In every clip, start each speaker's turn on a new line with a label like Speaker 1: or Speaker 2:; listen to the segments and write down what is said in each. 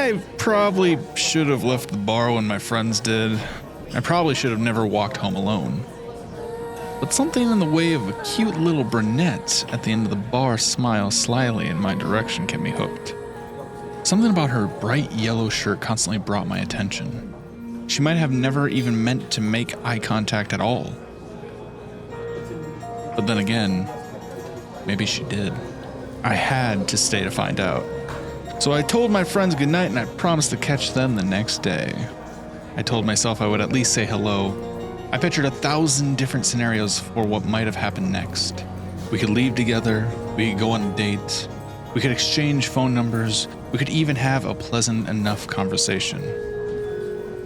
Speaker 1: I probably should have left the bar when my friends did. I probably should have never walked home alone. But something in the way of a cute little brunette at the end of the bar smile slyly in my direction kept me hooked. Something about her bright yellow shirt constantly brought my attention. She might have never even meant to make eye contact at all. But then again, maybe she did. I had to stay to find out. So I told my friends goodnight and I promised to catch them the next day. I told myself I would at least say hello. I pictured 1,000 different scenarios for what might have happened next. We could leave together, we could go on a date, we could exchange phone numbers, we could even have a pleasant enough conversation.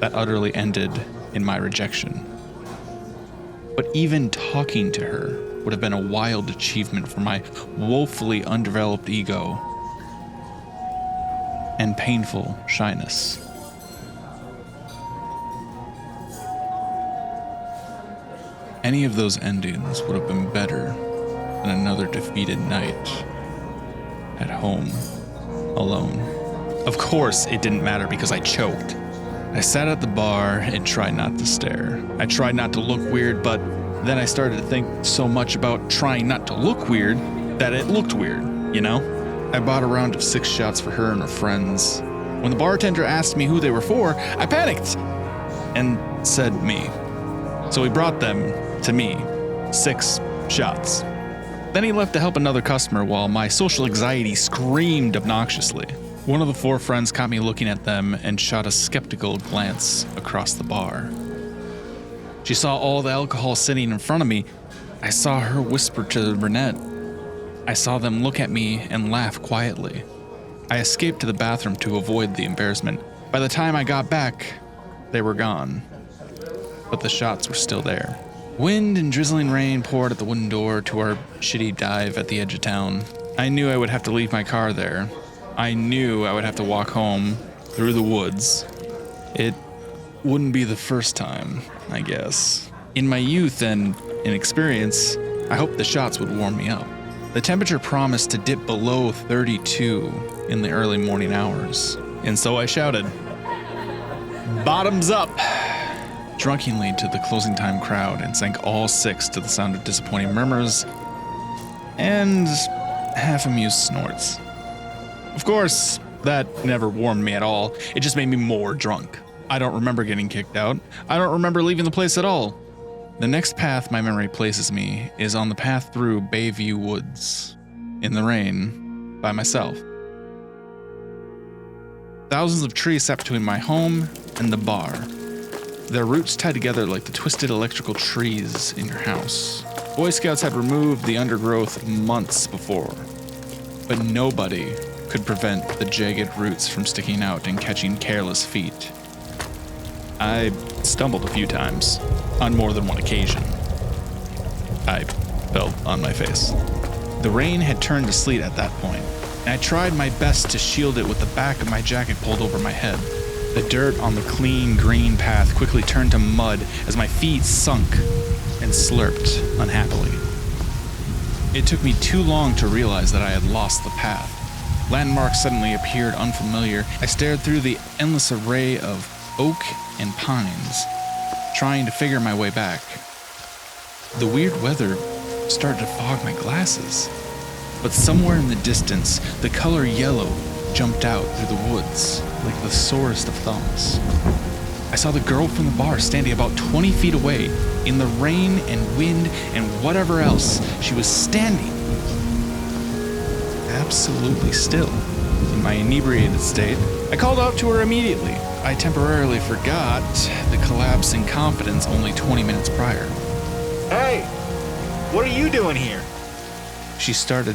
Speaker 1: That utterly ended in my rejection. But even talking to her would have been a wild achievement for my woefully undeveloped ego and painful shyness. Any of those endings would have been better than another defeated night at home alone. Of course, it didn't matter because I choked. I sat at the bar and tried not to stare. I tried not to look weird, but then I started to think so much about trying not to look weird that it looked weird, you know? I bought a round of 6 shots for her and her friends. When the bartender asked me who they were for, I panicked and said me. So he brought them to me, 6 shots. Then he left to help another customer while my social anxiety screamed obnoxiously. One of the 4 friends caught me looking at them and shot a skeptical glance across the bar. She saw all the alcohol sitting in front of me. I saw her whisper to the brunette. I saw them look at me and laugh quietly. I escaped to the bathroom to avoid the embarrassment. By the time I got back, they were gone. But the shots were still there. Wind and drizzling rain poured at the wooden door to our shitty dive at the edge of town. I knew I would have to leave my car there. I knew I would have to walk home through the woods. It wouldn't be the first time, I guess. In my youth and inexperience, I hoped the shots would warm me up. The temperature promised to dip below 32 in the early morning hours. And so I shouted, "Bottoms up!" drunkenly to the closing time crowd and sank all 6 to the sound of disappointing murmurs and half-amused snorts. Of course, that never warmed me at all. It just made me more drunk. I don't remember getting kicked out. I don't remember leaving the place at all. The next path my memory places me is on the path through Bayview Woods, in the rain, by myself. Thousands of trees sat between my home and the bar. Their roots tied together like the twisted electrical trees in your house. Boy Scouts had removed the undergrowth months before, but nobody could prevent the jagged roots from sticking out and catching careless feet. I stumbled a few times, on more than one occasion. I fell on my face. The rain had turned to sleet at that point, and I tried my best to shield it with the back of my jacket pulled over my head. The dirt on the clean green path quickly turned to mud as my feet sunk and slurped unhappily. It took me too long to realize that I had lost the path. Landmarks suddenly appeared unfamiliar. I stared through the endless array of oak and pines, trying to figure my way back. The weird weather started to fog my glasses, but somewhere in the distance, the color yellow jumped out through the woods like the sorest of thumbs. I saw the girl from the bar standing about 20 feet away in the rain and wind and whatever else. She was standing absolutely still. In my inebriated state, I called out to her immediately. I temporarily forgot the collapse in confidence only 20 minutes prior.
Speaker 2: "Hey, what are you doing here?"
Speaker 1: She started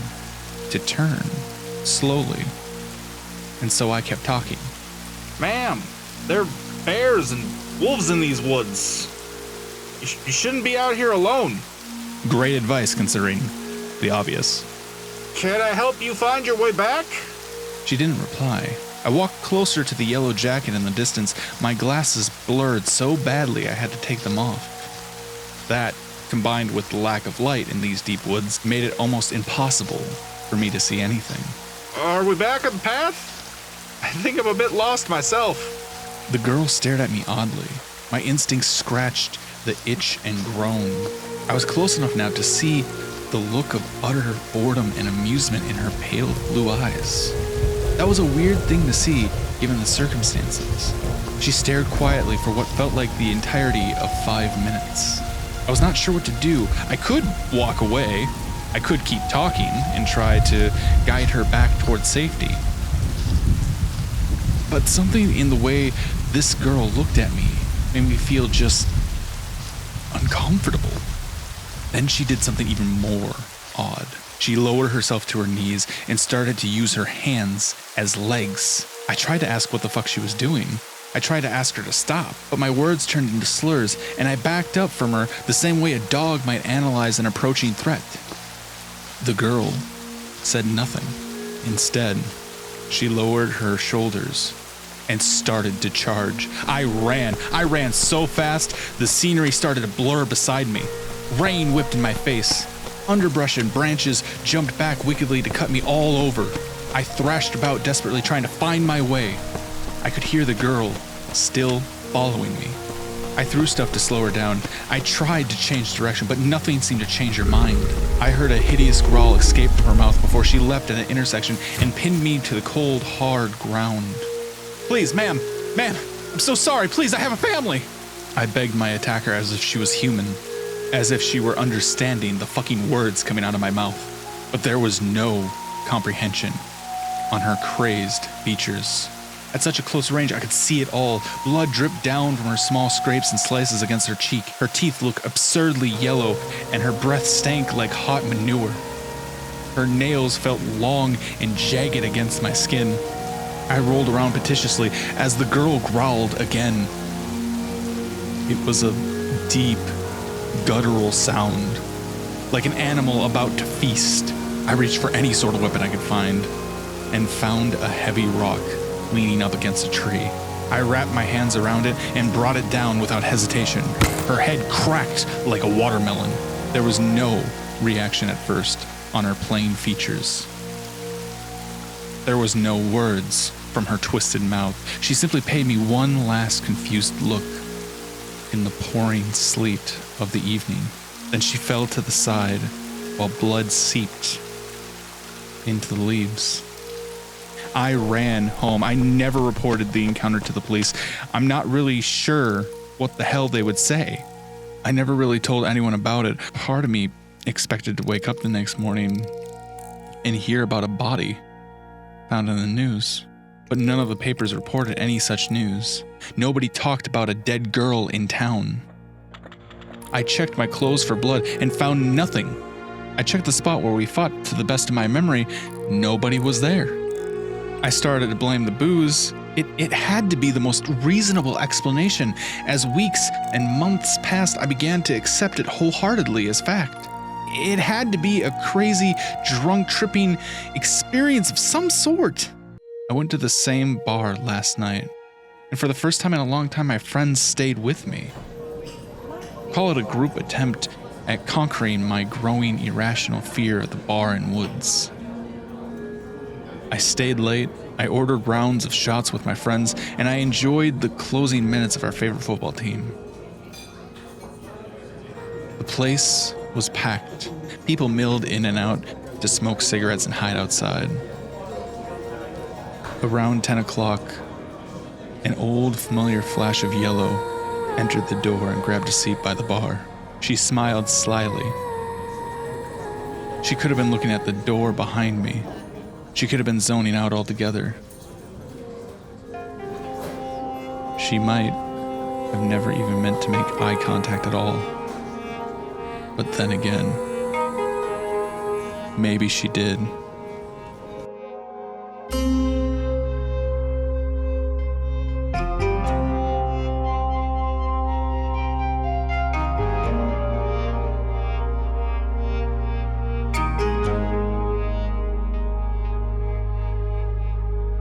Speaker 1: to turn slowly, and so I kept talking.
Speaker 2: "Ma'am, there are bears and wolves in these woods. You shouldn't be out here alone."
Speaker 1: Great advice considering the obvious.
Speaker 2: "Can I help you find your way back?"
Speaker 1: She didn't reply. I walked closer to the yellow jacket in the distance. My glasses blurred so badly I had to take them off. That, combined with the lack of light in these deep woods, made it almost impossible for me to see anything.
Speaker 2: "Are we back on the path?" I think I'm a bit lost myself.
Speaker 1: The girl stared at me oddly. My instincts scratched the itch and groan. I was close enough now to see the look of utter boredom and amusement in her pale blue eyes. That was a weird thing to see, given the circumstances. She stared quietly for what felt like the entirety of 5 minutes. I was not sure what to do. I could walk away. I could keep talking and try to guide her back towards safety. But something in the way this girl looked at me made me feel just uncomfortable. Then she did something even more odd. She lowered herself to her knees and started to use her hands as legs. I tried to ask what the fuck she was doing. I tried to ask her to stop, but my words turned into slurs, and I backed up from her the same way a dog might analyze an approaching threat. The girl said nothing. Instead, she lowered her shoulders and started to charge. I ran so fast, the scenery started to blur beside me. Rain whipped in my face. Underbrush and branches jumped back wickedly to cut me all over. I thrashed about desperately trying to find my way. I could hear the girl still following me. I threw stuff to slow her down. I tried to change direction, but nothing seemed to change her mind. I heard a hideous growl escape from her mouth before she leapt at an intersection and pinned me to the cold, hard ground. "Please, ma'am, I'm so sorry. Please, I have a family." I begged my attacker as if she was human, as if she were understanding the fucking words coming out of my mouth. But there was no comprehension on her crazed features. At such a close range, I could see it all. Blood dripped down from her small scrapes and slices against her cheek. Her teeth looked absurdly yellow, and her breath stank like hot manure. Her nails felt long and jagged against my skin. I rolled around pettishly as the girl growled again. It was a deep, guttural sound, like an animal about to feast. I reached for any sort of weapon I could find, and found a heavy rock leaning up against a tree. I wrapped my hands around it and brought it down without hesitation. Her head cracked like a watermelon. There was no reaction at first on her plain features. There was no words from her twisted mouth. She simply paid me one last confused look in the pouring sleet of the evening. Then she fell to the side while blood seeped into the leaves. I ran home. I never reported the encounter to the police. I'm not really sure what the hell they would say. I never really told anyone about it. Part of me expected to wake up the next morning and hear about a body found in the news. But none of the papers reported any such news. Nobody talked about a dead girl in town. I checked my clothes for blood and found nothing. I checked the spot where we fought. To the best of my memory, nobody was there. I started to blame the booze. It had to be the most reasonable explanation. As weeks and months passed, I began to accept it wholeheartedly as fact. It had to be a crazy, drunk, tripping experience of some sort. I went to the same bar last night, and for the first time in a long time, my friends stayed with me. Call it a group attempt at conquering my growing irrational fear of the bar and woods. I stayed late, I ordered rounds of shots with my friends, and I enjoyed the closing minutes of our favorite football team. The place was packed. People milled in and out to smoke cigarettes and hide outside. Around 10 o'clock, an old familiar flash of yellow entered the door and grabbed a seat by the bar. She smiled slyly. She could have been looking at the door behind me. She could have been zoning out altogether. She might have never even meant to make eye contact at all. But then again, maybe she did.